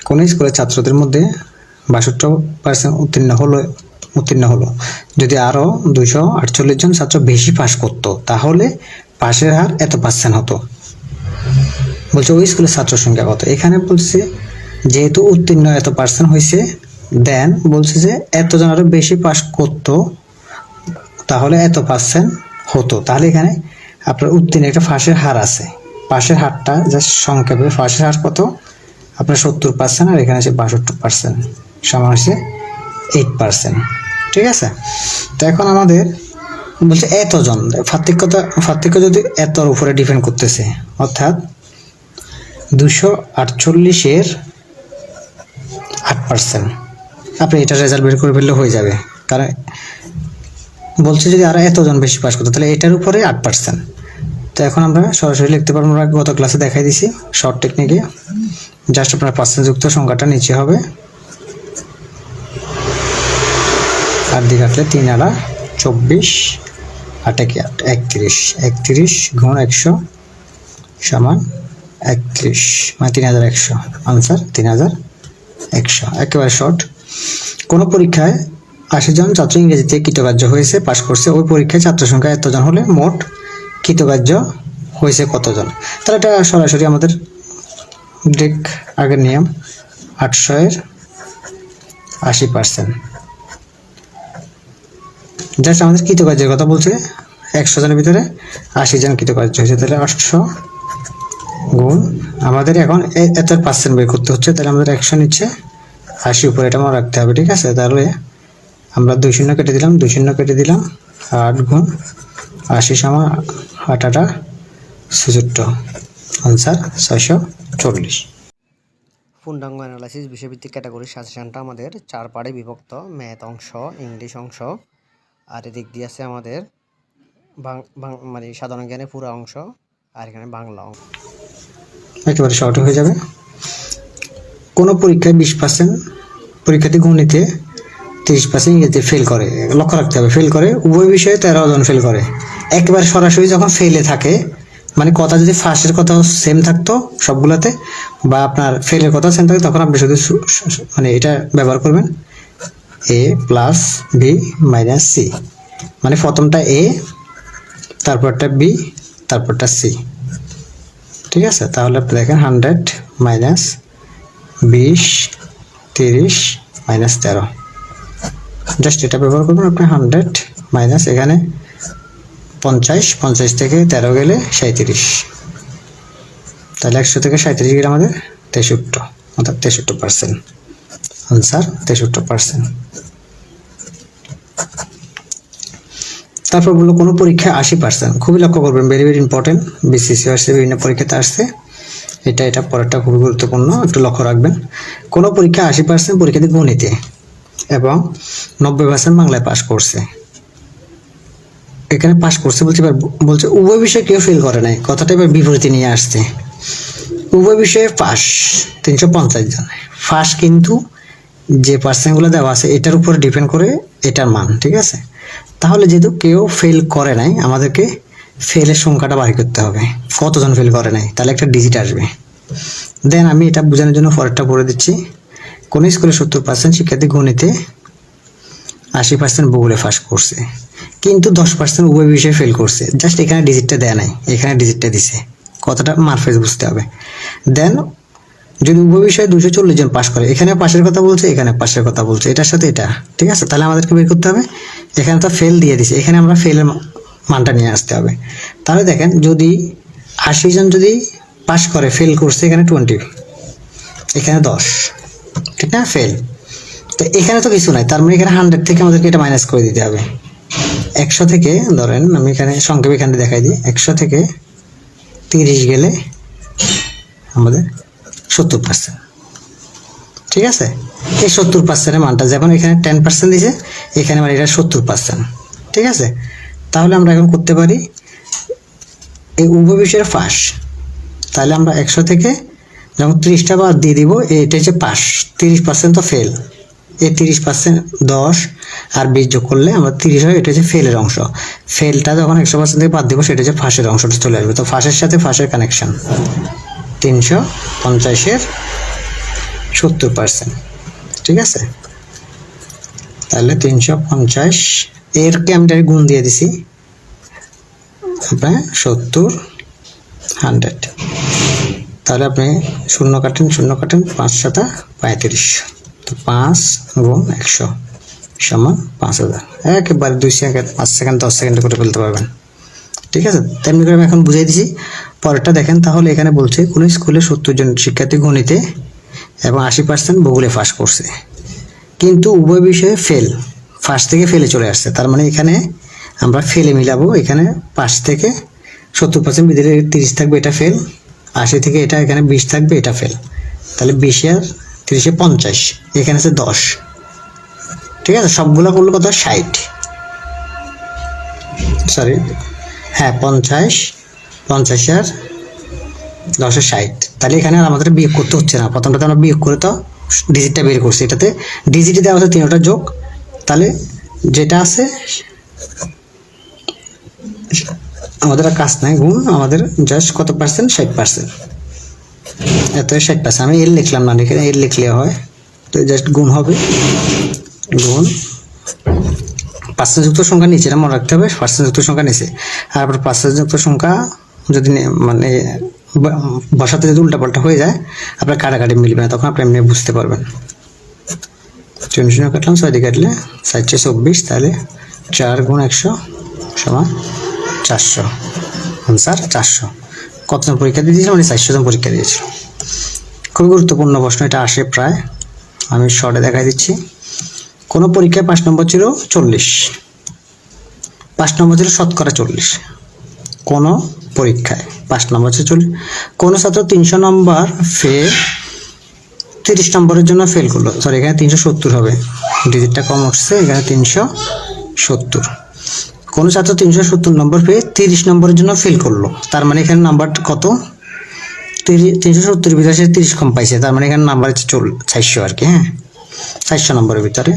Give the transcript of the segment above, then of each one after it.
কোন স্কুলের ছাত্রদের মধ্যে ৬২% উত্তীর্ণ হলো। যদি আরো ২৪৮ জন ছাত্র বেশি পাস করত তাহলে পাশের হার এত % হতো। বলছে ওই স্কুলের ছাত্র সংখ্যা কত। এখানে বলছে যেহেতু উত্তীর্ণ এত % হয়েছে, দেন বলছে যে এতজন আরো বেশি পাস করতো তাহলে এত % হতো। তাহলে এখানে আপনার উত্তীর্ণ একটা ফাঁসের হার আছে, পাশের হারটা জাস্ট সংক্ষেপে ফাঁসের হার কত আপনার ৭০% আর এখানে আছে ৬২%, সমান হচ্ছে 8%। ঠিক আছে, তো এখন আমাদের বলছে এতজন, পার্থক্য যদি এতর উপরে ডিপেন্ড করতেছে, অর্থাৎ 248-এর 8%। আপনি এটা রেজাল্ট বের করে ফেললে হয়ে যাবে, কারণ বলছে যদি আরো এতজন বেশি পাস করতো তাহলে এটার উপরে 8%। তো এখন আমরা সরাসরি লিখতে পারবো, আমরা গত ক্লাসে দেখাই দিছি শর্ট টেকনিকে। জাস্ট আপনার % যুক্ত সংখ্যাটা নিচে হবে, আর দিকে কাটলে 3 আর 24 8 একে 8 31, 31 গুণ 100 সমান 31, মানে 3100। আনসার 3100, একেবারে শর্ট। কোন পরীক্ষায় 80 জন ছাত্র ইংরেজিতে কৃতকার্য হয়েছে, পাশ করছে, ওই পরীক্ষায় ছাত্র সংখ্যা এতজন হলে মোট কৃতকার্য হয়েছে কতজন। তাহলে এটা সরাসরি আমাদের আগের নিয়ম 800-এর 80%। জাস্ট আমাদের কৃতকার্যের কথা বলছে, 100 জনের ভিতরে 80 জন কৃতকার্য হয়েছে, তাহলে 800 গুণ আমাদের এখন এত % বের করতে হচ্ছে, তাহলে আমাদের 100 নিচ্ছে 80 উপরে, এটা মনে রাখতে হবে। ঠিক আছে, তাহলে আমরা 2 শূন্য কেটে দিলাম, 2 শূন্য কেটে দিলাম, 8 গুণ 80 সমান 8 8 76, আনসার 640। পূর্ণাঙ্গ অ্যানালাইসিস বিষয়ভিত্তিক ক্যাটাগরি সাজেশনটা আমাদের 4 পার্টে বিভক্ত, ম্যাথ অংশ, ইংলিশ অংশ, আর এদিক দিয়ে আছে আমাদের মানে সাধারণ জ্ঞানের পুরো অংশ, আর এখানে বাংলা অংশ। একেবারে শর্ট হয়ে যাবে। কোনো পরীক্ষায় 20% পরীক্ষার্থী গণিতে, 30% ইংরেজিতে ফেল করে। লক্ষ্য রাখতে হবে, ফেল করে উভয় বিষয়ে 13 জন ফেল করে। একেবারে সরাসরি যখন ফেলে থাকে, মানে কথা যদি ফার্স্টের কথাও সেম থাকতো সবগুলোতে, বা আপনার ফেলের কথা সেম থাকে, তখন আপনি শুধু মানে এটা ব্যবহার করবেন a plus b minus c, মানে প্রথমটা a, তারপরটা b, তারপরটা c। ঠিক আছে, তাহলে আপনি দেখেন 100 মাইনাস 20 30 মাইনাস 13, জাস্ট এটা ব্যবহার করবেন আপনি। 100 মাইনাস এখানে 50 থেকে 13 গেলে 37, তাহলে 100 থেকে 37 গেলে আমাদের 63, অর্থাৎ 63%, আনসার 63%। তারপর বললো কোনো পরীক্ষায় 80%, খুবই লক্ষ্য করবেন, ভেরি ভেরি ইম্পর্টেন্ট, বিসিসি আসছে, বিভিন্ন পরীক্ষাতে আসছে, এটা পরেরটা খুবই গুরুত্বপূর্ণ, একটু লক্ষ্য রাখবেন। কোনো পরীক্ষায় 80% পরীক্ষার্থী গণিতে এবং 90% বাংলায় পাস করছে। এখানে পাস করছে বলছে উভয় বিষয়ে কেউ ফেল করে নাই, কথাটা এবার বিপরীতে নিয়ে আসছে। উভয় বিষয়ে পাস 350 জন, পাস কিন্তু যে পার্সেন্টগুলো দেওয়া আছে এটার উপরে ডিপেন্ড করে এটার মান। ঠিক আছে, তাহলে যেহেতু কেউ ফেল করে নাই, আমাদেরকে ফেলের সংখ্যাটা বাড়ি করতে হবে, কতজন ফেল করে নাই, তাহলে একটা ডিজিট আসবে। দেন আমি এটা বোঝানোর জন্য পরেরটা পড়ে দিচ্ছি। কোন স্কুলে 70% শিক্ষার্থী গণিতে, 80% ভূগোলে পাস করছে, কিন্তু 10% উভয় বিষয়ে ফেল করছে। জাস্ট এখানে ডিজিটটা দেয়া নাই, এখানে ডিজিটটা দিছে, কতটা মারফেজ বুঝতে হবে। দেন যদি উভয় বিষয়ে 240 জন পাস করে, এখানে পাশের কথা বলছে, এখানে পাশের কথা বলছে, এটার সাথে এটা। ঠিক আছে, তাহলে আমাদেরকে বের করতে হবে, এখানে তো ফেল দিয়ে দিছে, এখানে আমরা ফেলের মানটা নিয়ে আসতে হবে। তাহলে দেখেন যদি 80 জন যদি পাস করে, ফেল করছে এখানে 20, এখানে 10, ঠিক না, ফেল। তো এখানে তো কিছু নাই, তার মানে এখানে 100 থেকে আমাদেরকে এটা মাইনাস করে দিতে হবে। 100 থেকে ধরেন, আমি এখানে সংক্ষেপে এখানে দেখাই দিই, 100 থেকে 30 গেলে আমাদের 70%। ঠিক আছে, এই 70%-এর মানটা যেমন এখানে 10% দিছে, এখানে মানে এটা 70%। ঠিক আছে, তাহলে আমরা এখন করতে পারি এই উভয় বিষয়ের পাস, তাহলে আমরা 100 থেকে যখন 30টা বাদ দিয়ে দিব, এটা হচ্ছে পাস, 30% তো ফেল, এই 30% 10 আর 20 যোগ করলে আমরা 30 হয়, এটা হচ্ছে ফেলের অংশ। ফেলটা যখন 100% থেকে বাদ দিব, সেটা হচ্ছে ফাঁসের অংশটা চলে আসবে। তো ফাঁসের সাথে ফাঁসের কানেকশন 350-এর 70%, ঠিক আছে। তাহলে 350 এরকে আমি ডাইরেক্ট গুণ দিয়ে দিছি আপনার 70 100। তাহলে আপনি শূন্য কাটেন 5 7 35, তো 5 গুণ 100 সমান 5000। একেবারে 2 সেকেন্ড 5 সেকেন্ড 10 সেকেন্ডে করে ফেলতে পারবেন, ঠিক আছে। তেমনি করে আমি এখন বুঝাই দিছি। পরেরটা দেখেন, তাহলে এখানে বলছে কোন স্কুলে 70 জন শিক্ষার্থী গণিতে এবং 80% ভূগোলে পাস করছে, কিন্তু উভয় বিষয়ে ফেল, ফার্স্ট থেকে ফেলে চলে আসছে। তার মানে এখানে আমরা ফেলে মিলাবো, এখানে 5 থেকে 70% ভিতরে 30 থাকবে, এটা ফেল। 80 থেকে এটা এখানে 20 থাকবে, এটা ফেল। তাহলে 20 আর 30 50, এখানে আছে 10, ঠিক আছে। সবগুলো করলে কত 60, সরি হ্যাঁ 50 আর 10 60। তাহলে এখানে আর আমাদের বিয়োগ করতে হচ্ছে না, প্রথমটাতে আমরা বিয়োগ করে তো ডিজিটটা বের করছি, এটাতে ডিজিটে দেওয়া আছে 3টা যোগ। তাহলে যেটা আছে আমাদের আর কাজ নাই, গুণ আমাদের জাস্ট কত পার্সেন্ট 60%, এত 60%। আমি এর লিখলাম না, এখানে এর লিখলে হয়, তো জাস্ট গুণ হবে, গুণ পার্সেন্ট যুক্ত সংখ্যা নিচে, এটা মনে রাখতে হবে, পার্সেন্ট যুক্ত সংখ্যা নিচে। আর পার্সেন্ট যুক্ত সংখ্যা যদি মানে বসাতে যদি উল্টাপাল্টা হয়ে যায়, আপনার কাটাকাটি মিলবে না, তখন আপনি এমনি বুঝতে পারবেন। 0 কাটলাম, 6 দিয়ে কাটলে 424, তাহলে 4 গুণ 100 সমান 400, আনসার 400। কতজন পরীক্ষা দিয়েছিল? মানে 400 জন পরীক্ষা দিয়েছিল। খুবই গুরুত্বপূর্ণ প্রশ্ন, এটা আসে প্রায়, আমি শর্টে দেখাই দিচ্ছি। কোনো পরীক্ষায় 5 নম্বর ছিল 40, 5 নম্বর ছিল শতকরা 40। কোনো পরীক্ষায় 5 নম্বর ছিল 40, কোনো ছাত্র 300 নম্বর 30 নম্বরের জন্য ফেল করলো, সরি এখানে 370 হবে, ডিজিটটা কম উঠছে, এখানে 370। কোনো ছাত্র 370 নম্বর পেয়ে 30 নম্বরের জন্য ফেল করলো, তার মানে এখানে নাম্বার কত? 370 ভিতরে 30 কম পাইছে, তার মানে এখানে নাম্বার হচ্ছে 400 আর কি, হ্যাঁ 400 নম্বরের ভিতরে।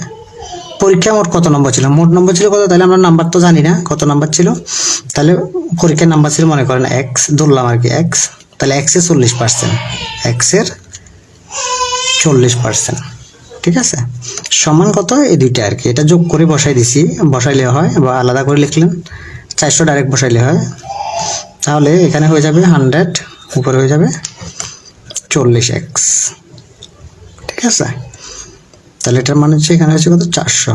পরীক্ষা মোট কত নম্বর ছিল? মোট নম্বর ছিল কত? তাহলে আমরা নাম্বার তো জানি না কত নাম্বার ছিল, তাহলে পরীক্ষার নাম্বার ছিল মনে করেন এক্স, ধরলাম আর কি এক্স, তাহলে এক্স এর 40%, এক্স এর 40%, ঠিক আছে। সমান কত? এই দুইটা আর কি, এটা যোগ করে বসাই দিছি, বসাইলে হয়, বা আলাদা করে লিখলেন 400 ডাইরেক্ট বসাইলে হয়। তাহলে এখানে হয়ে যাবে 100, উপরে হয়ে যাবে 40x, ঠিক আছে। তাহলে এটার মানে হচ্ছে এখানে হচ্ছে কত 400।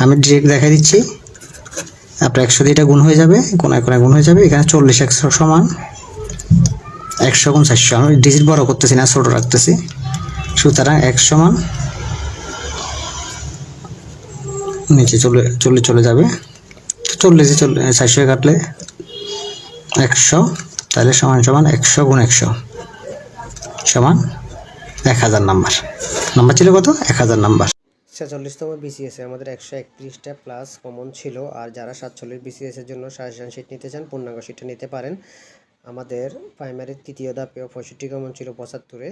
আমি ডিরেক্ট দেখাই দিচ্ছি, আপনার 100 দিয়ে এটা গুণ হয়ে যাবে, কোনায় কোনায় গুণ হয়ে যাবে, এখানে 40x সমান 100 গুণ 400। আমি ডিজিট বড় করতেছি না, ছোট রাখতেছি। সুতরাং x সমান নিচে চলে যাবে, 40 400 কাটলে 100, তাহলে সমান 100 গুণ 100 সমান 1000 নাম্বার ছিল কত? 1000 নাম্বার। 46তম বিসিএস আমাদের 131টা প্লাস কমন ছিল। আর যারা 47 বিসিএস এর জন্য সাজেশন শিট নিতে চান, পূর্ণাঙ্গ শিটটা নিতে পারেন। আমাদের প্রাইমারির তৃতীয় ধাপেও 65 কমন ছিল 75-এ,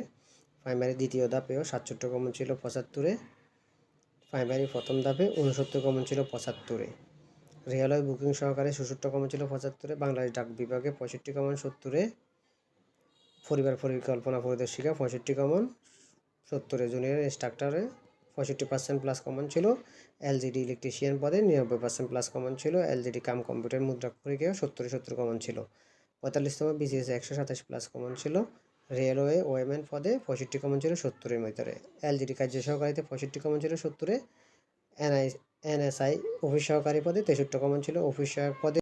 প্রাইমারি দ্বিতীয় ধাপেও 67 কমন ছিল 75-এ, প্রাইমারি প্রথম ধাপে 69 কমন ছিল 75-এ, রেলওয়ে বুকিং সহকারে 66 কমন ছিল 75-এ, বাংলাদেশ ডাক বিভাগে 65 কমন 70-এ, পরিবার পরিকল্পনা পরিদর্শিকা 65 কমন 70-এ, জুনিয়র ইনস্ট্রাক্টরে 65% প্লাস কমন ছিল, এলজিডি ইলেকট্রিশিয়ান পদে 99% প্লাস কমন ছিল, এলজিডি কাম কম্পিউটার মুদ্রাক পরীক্ষায় 70 কমন ছিল। 45তম বিসিএস 127 প্লাস কমন ছিল, রেলওয়ে ওয়েম্যান পদে 65 কমন ছিল 70-এর ভিতরে, এলজিডি কার্য সহকারীতে 65 কমন ছিল 70-এ, এনএসআই অফিস সহকারী পদে 63 কমন ছিল, অফিস সহায়ক পদে